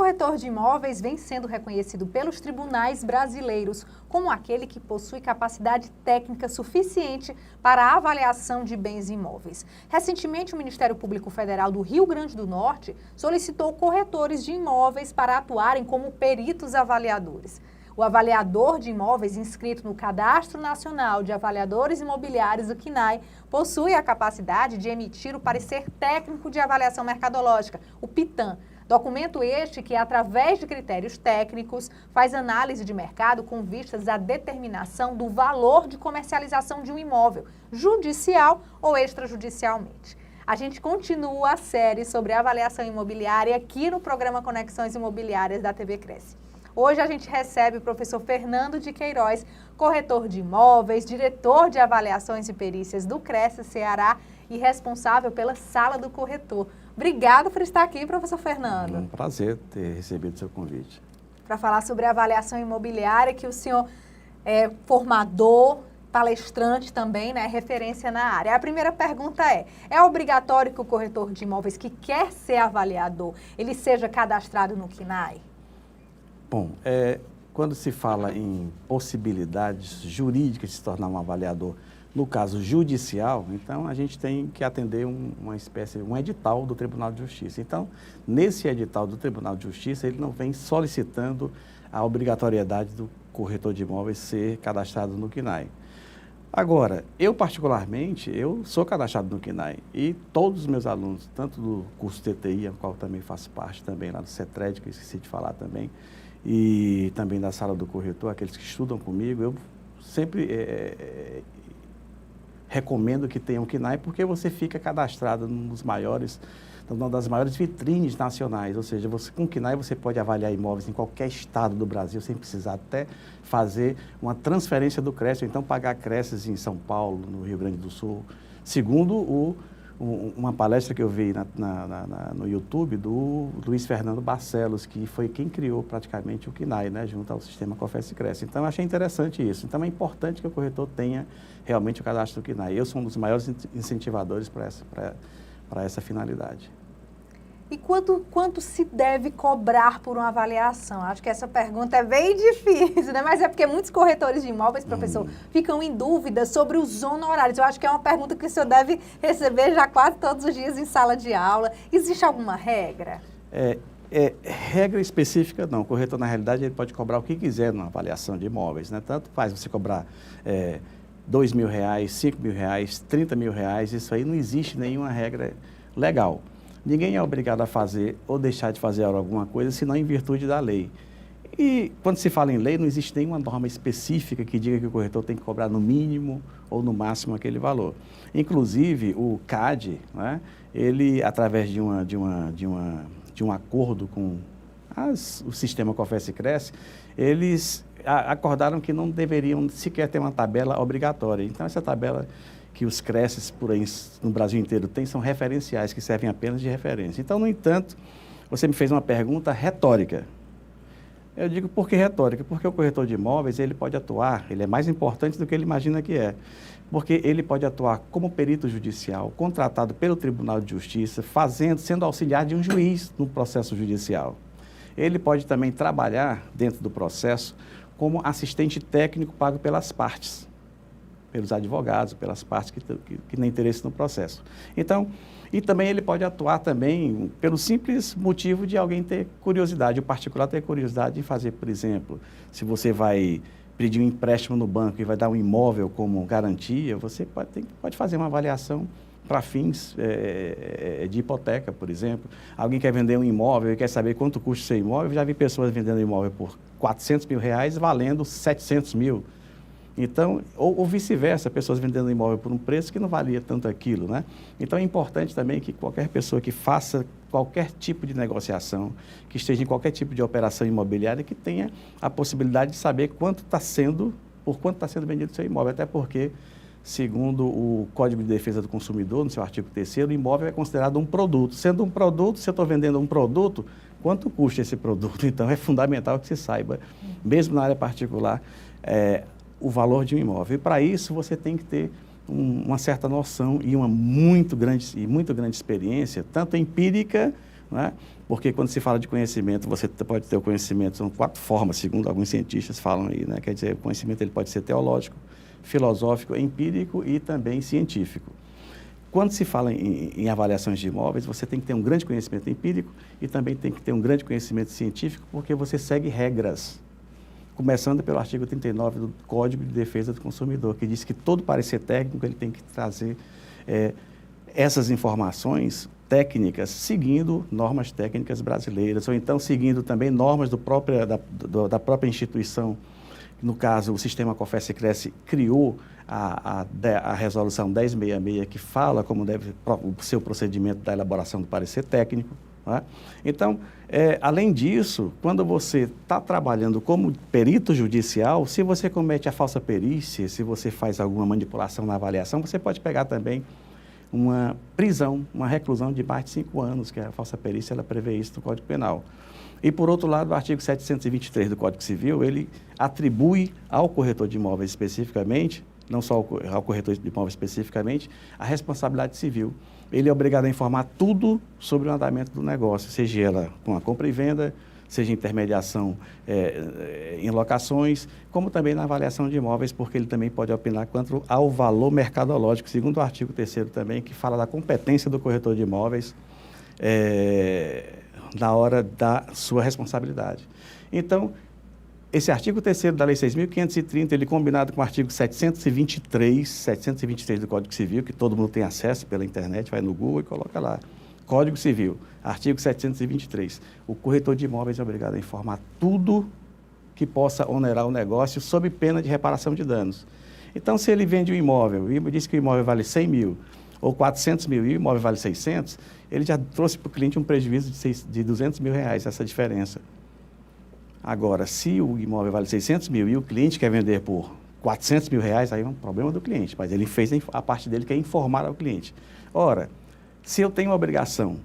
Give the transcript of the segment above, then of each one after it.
corretor de imóveis vem sendo reconhecido pelos tribunais brasileiros como aquele que possui capacidade técnica suficiente para a avaliação de bens imóveis. Recentemente, o Ministério Público Federal do Rio Grande do Norte solicitou corretores de imóveis para atuarem como peritos avaliadores. O avaliador de imóveis inscrito no Cadastro Nacional de Avaliadores Imobiliários, o CNAE, possui a capacidade de emitir o parecer técnico de avaliação mercadológica, o PITAM. Documento este que, através de critérios técnicos, faz análise de mercado com vistas à determinação do valor de comercialização de um imóvel, judicial ou extrajudicialmente. A gente continua a série sobre avaliação imobiliária aqui no programa Conexões Imobiliárias da TV Cresce. Hoje a gente recebe o professor Fernando de Queiroz, corretor de imóveis, diretor de avaliações e perícias do Cresce Ceará e responsável pela Sala do Corretor. Obrigado por estar aqui, professor Fernando. É um prazer ter recebido o seu convite. Para falar sobre a avaliação imobiliária, que o senhor é formador, palestrante também, né, referência na área. A primeira pergunta é obrigatório que o corretor de imóveis que quer ser avaliador, ele seja cadastrado no CNAE? Bom, quando se fala em possibilidades jurídicas de se tornar um avaliador, no caso judicial, então a gente tem que atender um edital do Tribunal de Justiça. Então, nesse edital do Tribunal de Justiça, ele não vem solicitando a obrigatoriedade do corretor de imóveis ser cadastrado no CNAE. Agora, eu particularmente, eu sou cadastrado no CNAE e todos os meus alunos, tanto do curso TTI, ao qual também faço parte também, lá do CETRED, que eu esqueci de falar também, e também da Sala do Corretor, aqueles que estudam comigo, eu sempre recomendo que tenham o CNAE, porque você fica cadastrado numa das maiores vitrines nacionais, ou seja, com o CNAE você pode avaliar imóveis em qualquer estado do Brasil, sem precisar até fazer uma transferência do Cresce, ou então pagar Cresces em São Paulo, no Rio Grande do Sul, segundo uma palestra que eu vi no YouTube do Luiz Fernando Barcelos, que foi quem criou praticamente o CNAE, né, junto ao sistema COFES e Cresce. Então, eu achei interessante isso. Então, é importante que o corretor tenha realmente o cadastro do CNAE. Eu sou um dos maiores incentivadores para essa finalidade. E quanto se deve cobrar por uma avaliação? Acho que essa pergunta é bem difícil, né? Mas é porque muitos corretores de imóveis, professor, ficam em dúvida sobre os honorários. Eu acho que é uma pergunta que o senhor deve receber já quase todos os dias em sala de aula. Existe alguma regra? Regra específica não. O corretor, na realidade, ele pode cobrar o que quiser numa avaliação de imóveis, né? Tanto faz você cobrar R$2.000, R$5.000, R$30.000, isso aí não existe nenhuma regra legal. Ninguém é obrigado a fazer ou deixar de fazer alguma coisa, senão em virtude da lei. E quando se fala em lei, não existe nenhuma norma específica que diga que o corretor tem que cobrar no mínimo ou no máximo aquele valor. Inclusive, o CAD, né, ele, através de um acordo com o sistema COFES e Cresce, eles acordaram que não deveriam sequer ter uma tabela obrigatória. Então, essa tabela que os Cresces por aí no Brasil inteiro têm são referenciais, que servem apenas de referência. Então, no entanto, você me fez uma pergunta retórica. Eu digo, por que retórica? Porque o corretor de imóveis, ele pode atuar, ele é mais importante do que ele imagina que é. Porque ele pode atuar como perito judicial, contratado pelo Tribunal de Justiça, sendo auxiliar de um juiz no processo judicial. Ele pode também trabalhar dentro do processo como assistente técnico pago pelas partes, pelos advogados, pelas partes que têm interesse no processo. Então, e também ele pode atuar também pelo simples motivo de alguém ter curiosidade, o particular ter curiosidade de fazer, por exemplo, se você vai pedir um empréstimo no banco e vai dar um imóvel como garantia, você pode fazer uma avaliação para fins de hipoteca, por exemplo. Alguém quer vender um imóvel e quer saber quanto custa o seu imóvel, já vi pessoas vendendo imóvel por R$400.000 valendo R$700.000. Então, ou vice-versa, pessoas vendendo imóvel por um preço que não valia tanto aquilo, né? Então, é importante também que qualquer pessoa que faça qualquer tipo de negociação, que esteja em qualquer tipo de operação imobiliária, que tenha a possibilidade de saber por quanto está sendo vendido o seu imóvel, até porque, segundo o Código de Defesa do Consumidor, no seu artigo 3º, o imóvel é considerado um produto. Sendo um produto, se eu estou vendendo um produto, quanto custa esse produto? Então, é fundamental que você saiba, mesmo na área particular, o valor de um imóvel. E para isso você tem que ter uma certa noção e uma muito grande experiência, tanto empírica né? Porque quando se fala de conhecimento, você pode ter o conhecimento, são 4 formas, segundo alguns cientistas falam aí, né? Quer dizer, o conhecimento ele pode ser teológico, filosófico, empírico e também científico. Quando se fala em avaliações de imóveis, você tem que ter um grande conhecimento empírico e também tem que ter um grande conhecimento científico, porque você segue regras, começando pelo artigo 39 do Código de Defesa do Consumidor, que diz que todo parecer técnico ele tem que trazer essas informações técnicas seguindo normas técnicas brasileiras, ou então seguindo também normas da própria instituição. No caso, o sistema COFES-Cresce criou a resolução 1066, que fala como deve ser o procedimento da elaboração do parecer técnico. Né? Então, além disso, quando você está trabalhando como perito judicial, se você comete a falsa perícia, se você faz alguma manipulação na avaliação, você pode pegar também uma prisão, uma reclusão de mais de 5 anos, que a falsa perícia ela prevê isso no Código Penal. E, por outro lado, o artigo 723 do Código Civil, ele atribui ao corretor de imóveis especificamente, não só ao corretor de imóveis especificamente, a responsabilidade civil. Ele é obrigado a informar tudo sobre o andamento do negócio, seja ela com a compra e venda, seja intermediação em locações, como também na avaliação de imóveis, porque ele também pode opinar quanto ao valor mercadológico, segundo o artigo 3º também, que fala da competência do corretor de imóveis na hora da sua responsabilidade. Então, esse artigo 3º da Lei 6.530, ele combinado com o artigo 723 do Código Civil, que todo mundo tem acesso pela internet, vai no Google e coloca lá. Código Civil, artigo 723. O corretor de imóveis é obrigado a informar tudo que possa onerar o negócio sob pena de reparação de danos. Então, se ele vende um imóvel e diz que o imóvel vale 100 mil ou 400 mil e o imóvel vale 600, ele já trouxe para o cliente um prejuízo de 200 mil reais, essa diferença. Agora, se o imóvel vale 600 mil e o cliente quer vender por 400 mil reais, aí é um problema do cliente, mas ele fez a parte dele, que é informar ao cliente. Ora, se eu tenho uma obrigação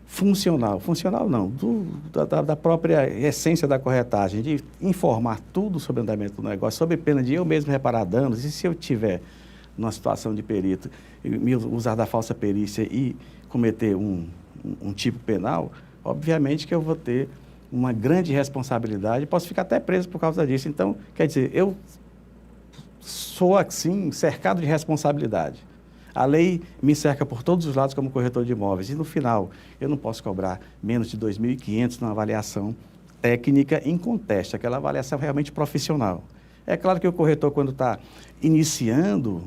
funcional não, da própria essência da corretagem, de informar tudo sobre o andamento do negócio, sob pena de eu mesmo reparar danos, e se eu tiver numa situação de perito, me usar da falsa perícia e cometer um tipo penal, obviamente que eu vou ter uma grande responsabilidade, posso ficar até preso por causa disso. Então, quer dizer, eu sou, assim, cercado de responsabilidade. A lei me cerca por todos os lados como corretor de imóveis e, no final, eu não posso cobrar menos de R$ 2.500 numa avaliação técnica em conteste, aquela avaliação realmente profissional. É claro que o corretor, quando está iniciando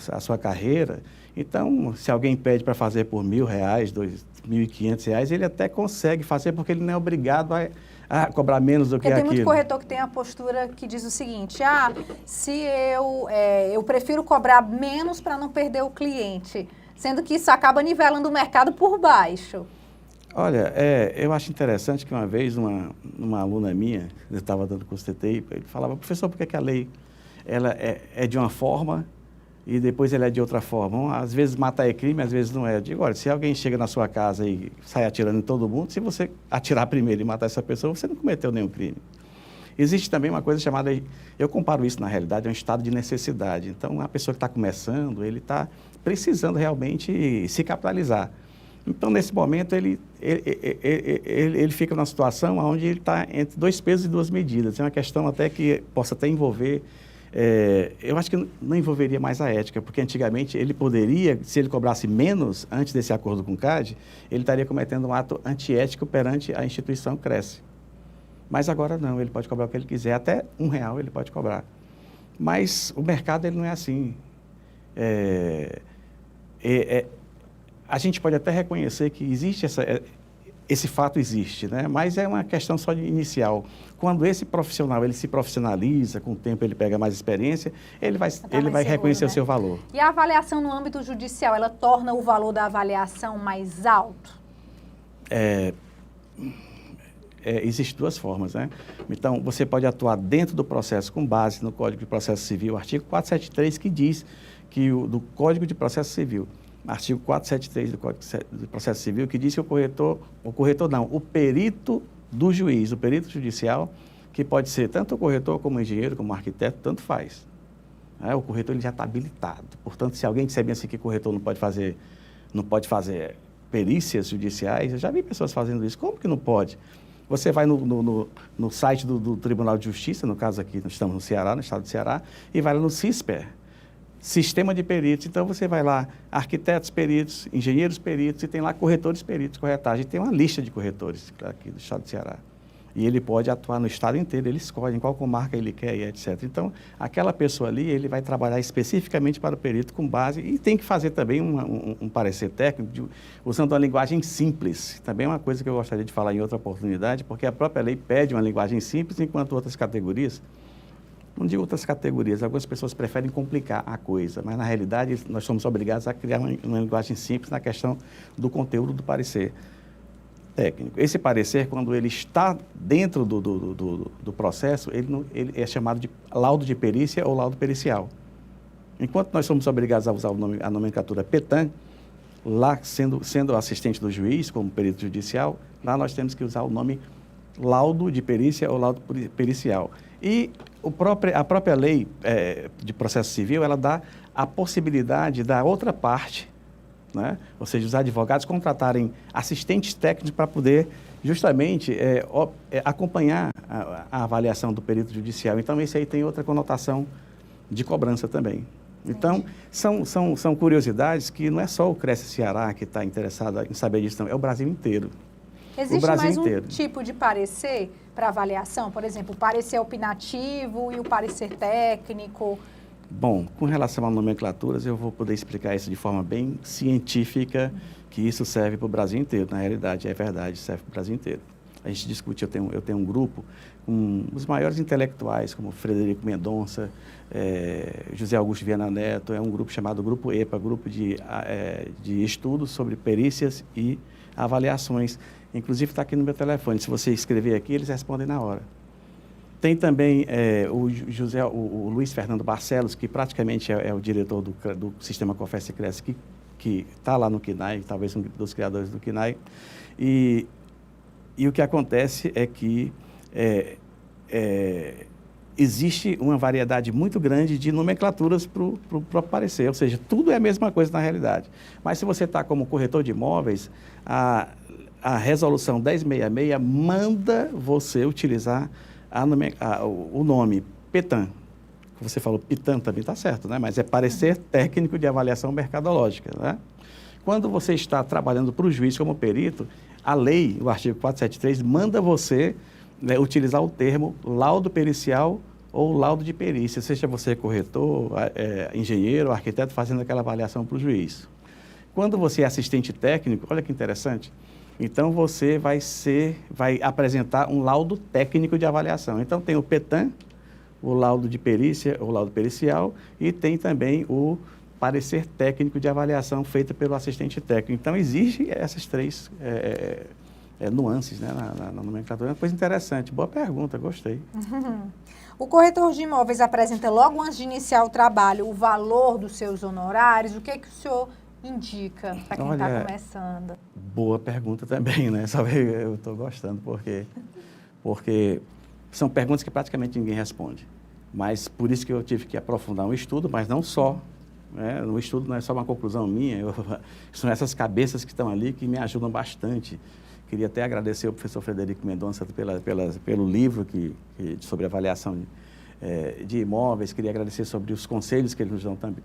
a sua carreira, então, se alguém pede para fazer por R$ 1.000, R$ 2.500, ele até consegue fazer, porque ele não é obrigado a cobrar menos do que aquilo. Tem muito corretor que tem a postura que diz o seguinte, se eu prefiro cobrar menos para não perder o cliente, sendo que isso acaba nivelando o mercado por baixo. Olha, eu acho interessante que uma vez uma aluna minha, eu estava dando curso de TTI, ele falava, professor, por que a lei ela é de uma forma e depois ela é de outra forma? Às vezes matar é crime, às vezes não é. Eu digo, olha, se alguém chega na sua casa e sai atirando em todo mundo, se você atirar primeiro e matar essa pessoa, você não cometeu nenhum crime. Existe também uma coisa chamada, eu comparo isso na realidade, é um estado de necessidade. Então, a pessoa que está começando, ele está precisando realmente se capitalizar. Então, nesse momento, ele fica numa situação onde ele está entre 2 pesos e 2 medidas. É uma questão até que possa até envolver, eu acho que não envolveria mais a ética, porque antigamente ele poderia, se ele cobrasse menos antes desse acordo com o CAD, ele estaria cometendo um ato antiético perante a instituição Cresce. Mas agora não, ele pode cobrar o que ele quiser, até R$1 ele pode cobrar. Mas o mercado ele não é assim. A gente pode até reconhecer que existe esse fato existe, né? Mas é uma questão só de inicial. Quando esse profissional ele se profissionaliza, com o tempo ele pega mais experiência, ele vai seguro, reconhecer, né, o seu valor. E a avaliação no âmbito judicial, ela torna o valor da avaliação mais alto? Existem 2 formas, né? Então, você pode atuar dentro do processo com base no Código de Processo Civil, artigo 473, que diz que do Código de Processo Civil, artigo 473 do Código de Processo Civil, que diz que o perito do juiz, o perito judicial, que pode ser tanto o corretor como o engenheiro, como o arquiteto, tanto faz. O corretor ele já está habilitado. Portanto, se alguém disser bem assim que o corretor não pode fazer perícias judiciais, eu já vi pessoas fazendo isso. Como que não pode? Você vai no site do Tribunal de Justiça, no caso aqui, nós estamos no Ceará, no estado do Ceará, e vai lá no CISPER, Sistema de Peritos. Então, você vai lá, arquitetos peritos, engenheiros peritos, e tem lá corretores peritos, corretagem. Tem uma lista de corretores aqui do estado do Ceará. E ele pode atuar no estado inteiro, ele escolhe em qual comarca ele quer e etc. Então, aquela pessoa ali, ele vai trabalhar especificamente para o perito com base, e tem que fazer também um parecer técnico, usando uma linguagem simples. Também é uma coisa que eu gostaria de falar em outra oportunidade, porque a própria lei pede uma linguagem simples, enquanto outras categorias, não digo outras categorias, algumas pessoas preferem complicar a coisa, mas na realidade nós somos obrigados a criar uma linguagem simples na questão do conteúdo do parecer técnico. Esse parecer, quando ele está dentro do processo, ele é chamado de laudo de perícia ou laudo pericial. Enquanto nós somos obrigados a usar a nomenclatura PETAM, lá sendo assistente do juiz, como perito judicial, lá nós temos que usar o nome laudo de perícia ou laudo pericial. E a própria lei de processo civil, ela dá a possibilidade da outra parte, né? Ou seja, os advogados contratarem assistentes técnicos para poder justamente acompanhar a avaliação do perito judicial. Então, esse aí tem outra conotação de cobrança também. Então, são curiosidades que não é só o Cresce Ceará que está interessado em saber disso, não, é o Brasil inteiro. Existe mais um tipo de parecer para avaliação? Por exemplo, o parecer opinativo e o parecer técnico? Bom, com relação a nomenclaturas, eu vou poder explicar isso de forma bem científica, que isso serve para o Brasil inteiro. Na realidade, é verdade, serve para o Brasil inteiro. A gente discute, eu tenho um grupo com os maiores intelectuais, como Frederico Mendonça, José Augusto Viana Neto, é um grupo chamado Grupo EPA, Grupo de Estudos sobre Perícias e Avaliações. Inclusive está aqui no meu telefone, se você escrever aqui, eles respondem na hora. Tem também o Luiz Fernando Barcelos, que praticamente é o diretor do Sistema Confesse e Cresce, que está lá no CNAE, talvez um dos criadores do CNAE. E o que acontece é que existe uma variedade muito grande de nomenclaturas para o próprio parecer, ou seja, tudo é a mesma coisa na realidade. Mas se você está como corretor de imóveis, a resolução 1066 manda você utilizar o nome PETAM. Você falou PITAM, também está certo, né? Mas é parecer técnico de avaliação mercadológica, né? Quando você está trabalhando para o juiz como perito, a lei, o artigo 473, manda você utilizar o termo laudo pericial ou laudo de perícia, seja você corretor, engenheiro, arquiteto, fazendo aquela avaliação para o juiz. Quando você é assistente técnico, olha que interessante, então você vai apresentar um laudo técnico de avaliação. Então tem o PETAM, o laudo de perícia ou laudo pericial, e tem também o parecer técnico de avaliação feito pelo assistente técnico. Então existem essas três nuances, né, na nomenclatura. É uma coisa interessante. Boa pergunta, gostei. O corretor de imóveis apresenta logo antes de iniciar o trabalho o valor dos seus honorários? O que o senhor indica para quem está começando? Boa pergunta também, né? Eu estou gostando, porque são perguntas que praticamente ninguém responde. Mas por isso que eu tive que aprofundar um estudo, mas não só. O estudo não é só uma conclusão minha, são essas cabeças que estão ali que me ajudam bastante. Queria até agradecer ao professor Frederico Mendonça pelo livro sobre avaliação de imóveis. Queria agradecer sobre os conselhos que ele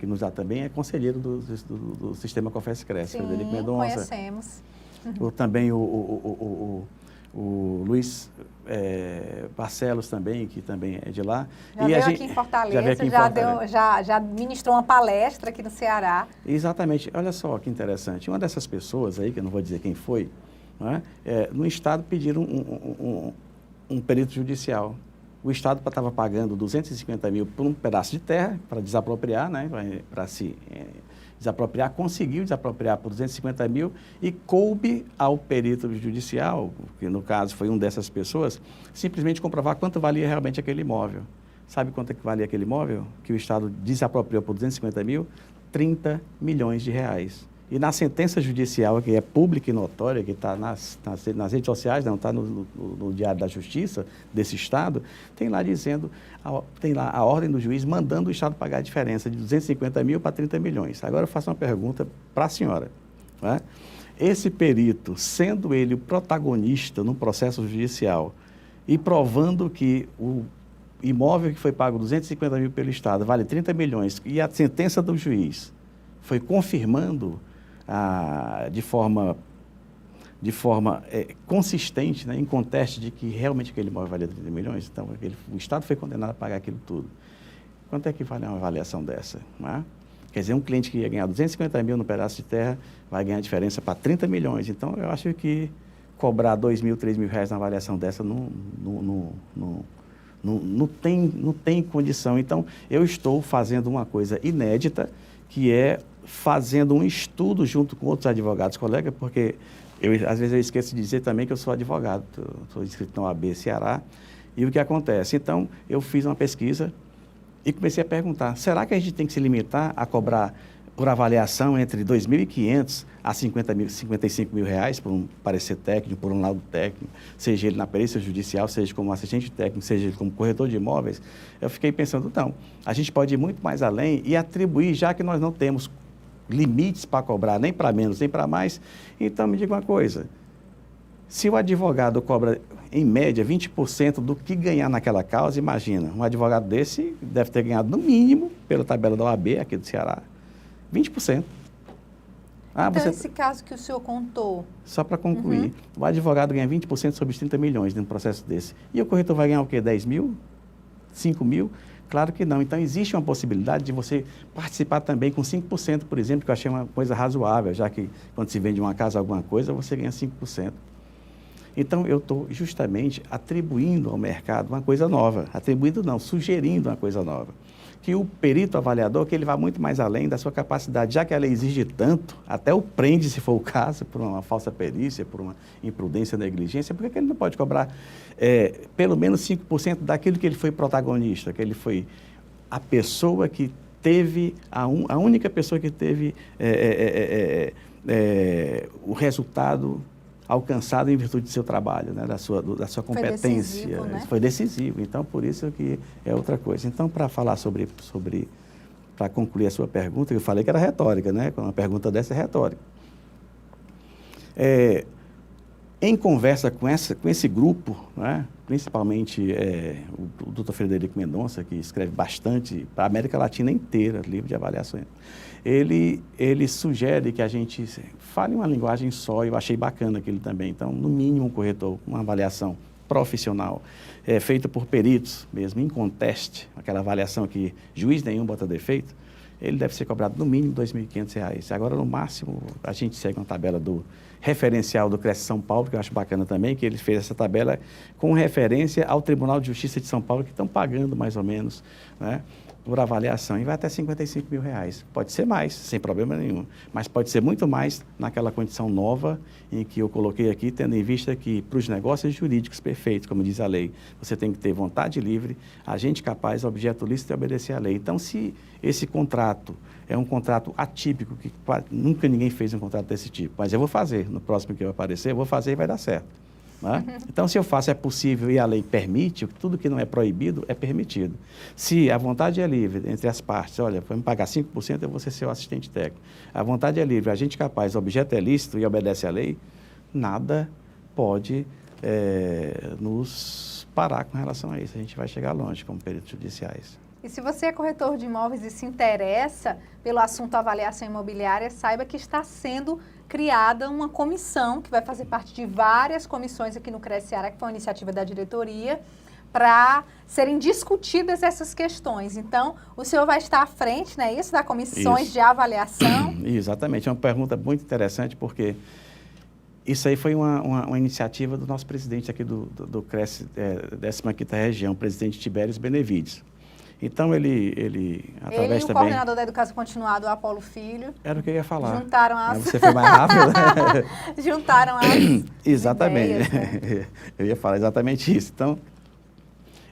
nos dá também. É conselheiro do Sistema Confesse e Cresce, Frederico Mendonça. Conhecemos. Também o Luiz Barcelos também, que também é de lá. Já veio aqui em Fortaleza, já ministrou uma palestra aqui no Ceará. Exatamente. Olha só que interessante. Uma dessas pessoas aí, que eu não vou dizer quem foi, no Estado pediram um perito judicial. O Estado estava pagando 250 mil por um pedaço de terra para desapropriar, né, para se desapropriar, conseguiu desapropriar por 250 mil e coube ao perito judicial, que no caso foi dessas pessoas, simplesmente comprovar quanto valia realmente aquele imóvel. Sabe quanto é que valia aquele imóvel que o Estado desapropriou por 250 mil? 30 milhões de reais. E na sentença judicial, que é pública e notória, que está nas redes sociais, não está no Diário da Justiça desse Estado, tem lá a ordem do juiz mandando o Estado pagar a diferença de 250 mil para 30 milhões. Agora eu faço uma pergunta para a senhora. esse perito, sendo ele o protagonista no processo judicial e provando que o imóvel que foi pago 250 mil pelo Estado vale 30 milhões e a sentença do juiz foi confirmando de forma consistente, né, inconteste, de que realmente aquele imóvel valia 30 milhões, então o Estado foi condenado a pagar aquilo tudo. Quanto é que vale uma avaliação dessa? Né? Quer dizer, um cliente que ia ganhar 250 mil no pedaço de terra vai ganhar a diferença para 30 milhões. Então, eu acho que cobrar 2 mil, 3 mil reais na avaliação dessa não tem condição. Então, eu estou fazendo uma coisa inédita, que é fazendo um estudo junto com outros advogados, colegas, porque às vezes eu esqueço de dizer também que eu sou advogado, sou inscrito na OAB Ceará, e o que acontece? Então, eu fiz uma pesquisa e comecei a perguntar, será que a gente tem que se limitar a cobrar por avaliação entre 2.500 a 55 mil reais por um parecer técnico, por um laudo técnico, seja ele na perícia judicial, seja como assistente técnico, seja ele como corretor de imóveis? Eu fiquei pensando, não, a gente pode ir muito mais além e atribuir, já que nós não temos limites para cobrar, nem para menos, nem para mais, então me diga uma coisa, se o advogado cobra, em média, 20% do que ganhar naquela causa, imagina, um advogado desse deve ter ganhado, no mínimo, pela tabela da OAB aqui do Ceará, 20%. Então, esse caso que o senhor contou... Só para concluir, o advogado ganha 20% sobre os 30 milhões num processo desse. E o corretor vai ganhar o quê? 10 mil? 5 mil? Claro que não. Então, existe uma possibilidade de você participar também com 5%, por exemplo, que eu achei uma coisa razoável, já que quando se vende uma casa alguma coisa, você ganha 5%. Então, eu estou justamente atribuindo ao mercado uma coisa nova. Atribuindo não, sugerindo uma coisa nova. Que o perito avaliador, que ele vá muito mais além da sua capacidade, já que ela exige tanto, até o prende, se for o caso, por uma falsa perícia, por uma imprudência, negligência, por que ele não pode cobrar pelo menos 5% daquilo que ele foi protagonista, que ele foi a pessoa que teve, a única pessoa que teve o resultado alcançado em virtude do seu trabalho, né, da sua competência. Foi decisivo, né? Foi decisivo. Então, por isso que é outra coisa. Então, para falar para concluir a sua pergunta, eu falei que era retórica, né? Uma pergunta dessa é retórica. Em conversa com esse grupo, né, principalmente o Dr. Frederico Mendonça, que escreve bastante para a América Latina inteira, livro de avaliações, ele sugere que a gente fale uma linguagem só, eu achei bacana aquilo também. Então, no mínimo, um corretor, uma avaliação profissional, feita por peritos mesmo, em conteste, aquela avaliação que juiz nenhum bota defeito, ele deve ser cobrado no mínimo R$ 2.500. Agora, no máximo, a gente segue uma tabela do referencial do Cresce São Paulo, que eu acho bacana também, que ele fez essa tabela com referência ao Tribunal de Justiça de São Paulo, que estão pagando mais ou menos, né, por avaliação, e vai até R$ 55 mil. Pode ser mais, sem problema nenhum, mas pode ser muito mais naquela condição nova em que eu coloquei aqui, tendo em vista que para os negócios jurídicos perfeitos, como diz a lei, você tem que ter vontade livre, agente capaz, objeto lícito e obedecer à lei. Então, se esse contrato é um contrato atípico, que nunca ninguém fez um contrato desse tipo, mas eu vou fazer, no próximo que eu aparecer, eu vou fazer e vai dar certo. Né? Então, se eu faço, é possível e a lei permite, tudo que não é proibido é permitido. Se a vontade é livre entre as partes, olha, vai me pagar 5%, eu vou ser seu assistente técnico. A vontade é livre, agente capaz, objeto é lícito e obedece à lei, nada pode nos parar com relação a isso. A gente vai chegar longe como peritos judiciais. E se você é corretor de imóveis e se interessa pelo assunto avaliação imobiliária, saiba que está sendo criada uma comissão, que vai fazer parte de várias comissões aqui no Cresce Ceará, que foi uma iniciativa da diretoria, para serem discutidas essas questões. Então, o senhor vai estar à frente, né, isso, da comissões de avaliação? Exatamente, é uma pergunta muito interessante, porque isso aí foi uma iniciativa do nosso presidente aqui do Cresce, 15ª região, o presidente Tibérios Benevides. Então, ele através também... o coordenador da Educação Continuada, o Apolo Filho. Era o que eu ia falar. Juntaram as... Você foi mais rápido. Juntaram as Exatamente. ideias, né? Eu ia falar exatamente isso. Então,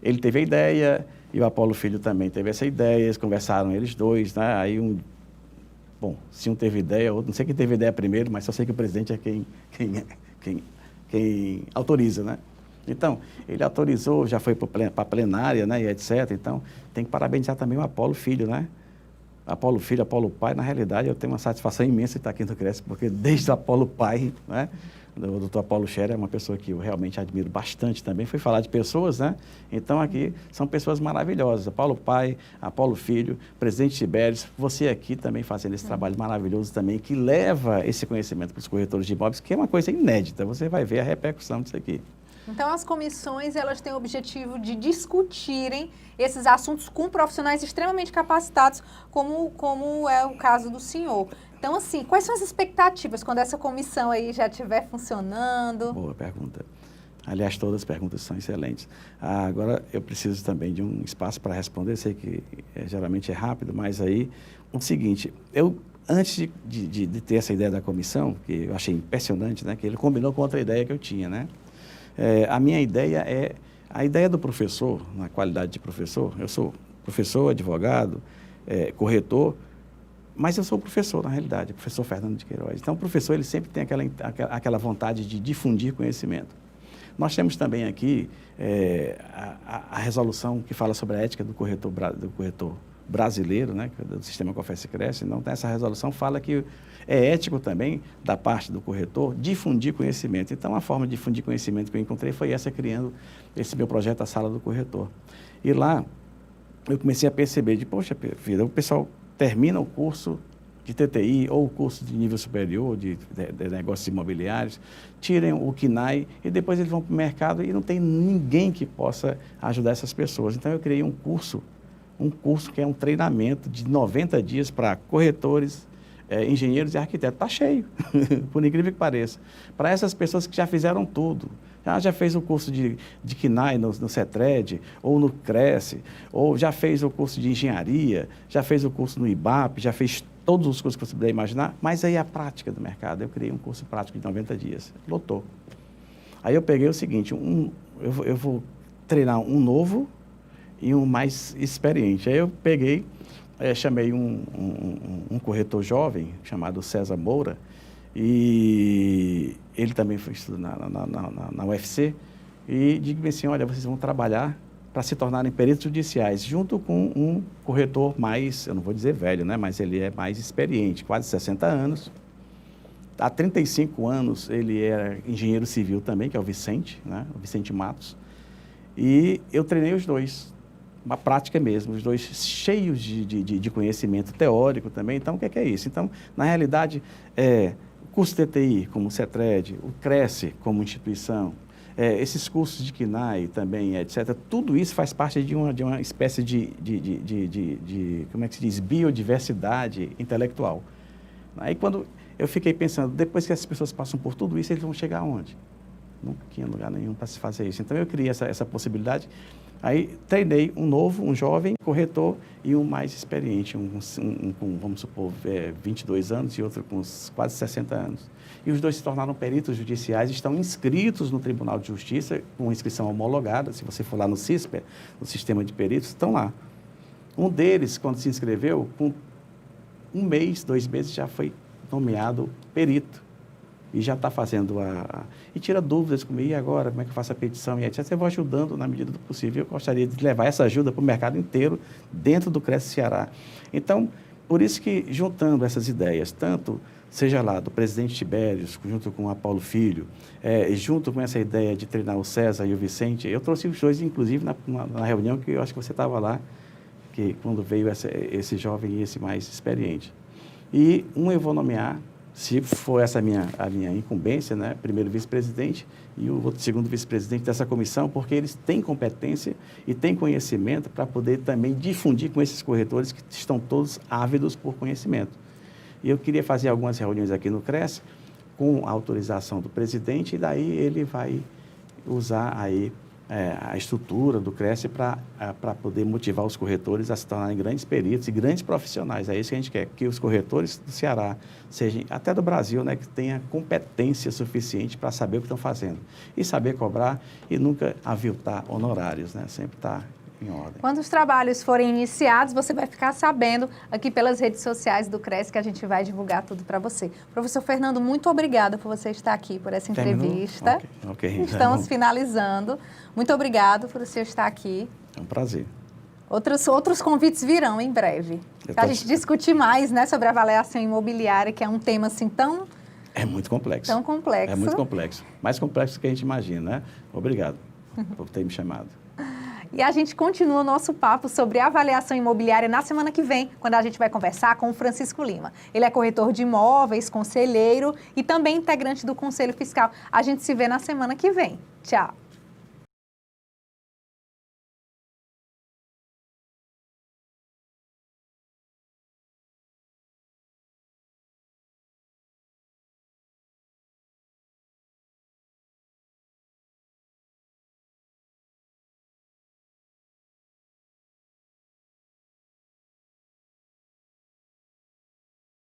ele teve a ideia e o Apolo Filho também teve essa ideia. Eles conversaram, eles dois, né? Aí bom, se um teve ideia, outro... Não sei quem teve ideia primeiro, mas só sei que o presidente é quem autoriza, né? Então, ele autorizou, já foi para a plenária, né, e etc. Então, tem que parabenizar também o Apolo Filho, né? Apolo Filho, Apolo Pai, na realidade eu tenho uma satisfação imensa de estar aqui no Cresce, porque desde o Apolo Pai, né, o doutor Apolo Scherer é uma pessoa que eu realmente admiro bastante também. Fui falar de pessoas, né? Então aqui são pessoas maravilhosas. Apolo Pai, Apolo Filho, presidente Tibérios, você aqui também fazendo esse trabalho maravilhoso também, que leva esse conhecimento para os corretores de imóveis, que é uma coisa inédita. Você vai ver a repercussão disso aqui. Então, as comissões, elas têm o objetivo de discutirem esses assuntos com profissionais extremamente capacitados, como é o caso do senhor. Então, assim, quais são as expectativas quando essa comissão aí já estiver funcionando? Boa pergunta. Aliás, todas as perguntas são excelentes. Agora, eu preciso também de um espaço para responder. Sei que geralmente é rápido, mas aí, o seguinte, antes de ter essa ideia da comissão, que eu achei impressionante, né, que ele combinou com outra ideia que eu tinha, né? A minha ideia é, a ideia do professor, na qualidade de professor, eu sou professor, advogado, corretor, mas eu sou professor, na realidade, professor Fernando de Queiroz. Então, o professor, ele sempre tem aquela vontade de difundir conhecimento. Nós temos também aqui a resolução que fala sobre a ética do corretor brasileiro, né, do sistema COFES-Cresce. Então, essa resolução fala que é ético também, da parte do corretor, difundir conhecimento. Então, a forma de difundir conhecimento que eu encontrei foi essa, criando esse meu projeto, a Sala do Corretor. E lá, eu comecei a perceber, poxa vida, o pessoal termina o curso de TTI ou o curso de nível superior de negócios imobiliários, tirem o KNAI e depois eles vão para o mercado e não tem ninguém que possa ajudar essas pessoas. Então, eu criei um curso que é um treinamento de 90 dias para corretores, engenheiros e arquitetos. Está cheio, por incrível que pareça. Para essas pessoas que já fizeram tudo. Já fez o curso de KNAI no CETRED, ou no Cresce, ou já fez o curso de engenharia, já fez o curso no IBAP, já fez todos os cursos que você puder imaginar, mas aí a prática do mercado. Eu criei um curso prático de 90 dias. Lotou. Aí eu peguei o seguinte, eu vou treinar um novo e um mais experiente. Aí eu peguei, chamei um corretor jovem, chamado César Moura, e ele também foi estudar na UFC, e digo assim, olha, vocês vão trabalhar para se tornarem peritos judiciais, junto com um corretor mais, eu não vou dizer velho, né, mas ele é mais experiente, quase 60 anos. Há 35 anos ele era engenheiro civil também, que é o Vicente, né, o Vicente Matos, e eu treinei os dois. Uma prática mesmo, os dois cheios de conhecimento teórico também. Então, o que é isso? Então, na realidade, o curso TTI, como o CETRED, o Cresce como instituição, esses cursos de KNAI também, etc., tudo isso faz parte de uma espécie como é que se diz, biodiversidade intelectual. Aí, quando eu fiquei pensando, depois que essas pessoas passam por tudo isso, eles vão chegar aonde? Não tinha lugar nenhum para se fazer isso. Então, eu criei essa possibilidade. Aí treinei um jovem corretor e um mais experiente, com, vamos supor, 22 anos e outro com quase 60 anos. E os dois se tornaram peritos judiciais, estão inscritos no Tribunal de Justiça, com inscrição homologada. Se você for lá no CISPER, no Sistema de Peritos, estão lá. Um deles, quando se inscreveu, com 1 mês, 2 meses, já foi nomeado perito. E já está fazendo e tira dúvidas comigo, e agora, como é que eu faço a petição e etc. Eu vou ajudando na medida do possível. Eu gostaria de levar essa ajuda para o mercado inteiro, dentro do Cresce Ceará. Então, por isso que, juntando essas ideias, tanto, seja lá, do presidente Tibérios, junto com o Apolo Filho, junto com essa ideia de treinar o César e o Vicente, eu trouxe os dois, inclusive, na reunião que eu acho que você estava lá, que quando veio esse jovem e esse mais experiente. E eu vou nomear, se for essa a minha incumbência, né, primeiro vice-presidente e o outro segundo vice-presidente dessa comissão, porque eles têm competência e têm conhecimento para poder também difundir com esses corretores que estão todos ávidos por conhecimento. E eu queria fazer algumas reuniões aqui no Cresce com a autorização do presidente, e daí ele vai usar aí a estrutura do Cresce para poder motivar os corretores a se tornarem grandes peritos e grandes profissionais. É isso que a gente quer, que os corretores do Ceará, sejam até do Brasil, né, que tenham competência suficiente para saber o que estão fazendo. E saber cobrar e nunca aviltar honorários, né, sempre estar em ordem. Quando os trabalhos forem iniciados, você vai ficar sabendo aqui pelas redes sociais do Cresce, que a gente vai divulgar tudo para você. Professor Fernando, muito obrigada por você estar aqui, por essa entrevista. Ok. Estamos finalizando. Muito obrigado por você estar aqui. É um prazer. Outros convites virão em breve. Para a gente discutir mais, né, sobre a avaliação imobiliária, que é um tema assim tão... É muito complexo. Tão complexo. É muito complexo. Mais complexo do que a gente imagina, né? Obrigado por ter me chamado. E a gente continua o nosso papo sobre avaliação imobiliária na semana que vem, quando a gente vai conversar com o Francisco Lima. Ele é corretor de imóveis, conselheiro e também integrante do Conselho Fiscal. A gente se vê na semana que vem. Tchau!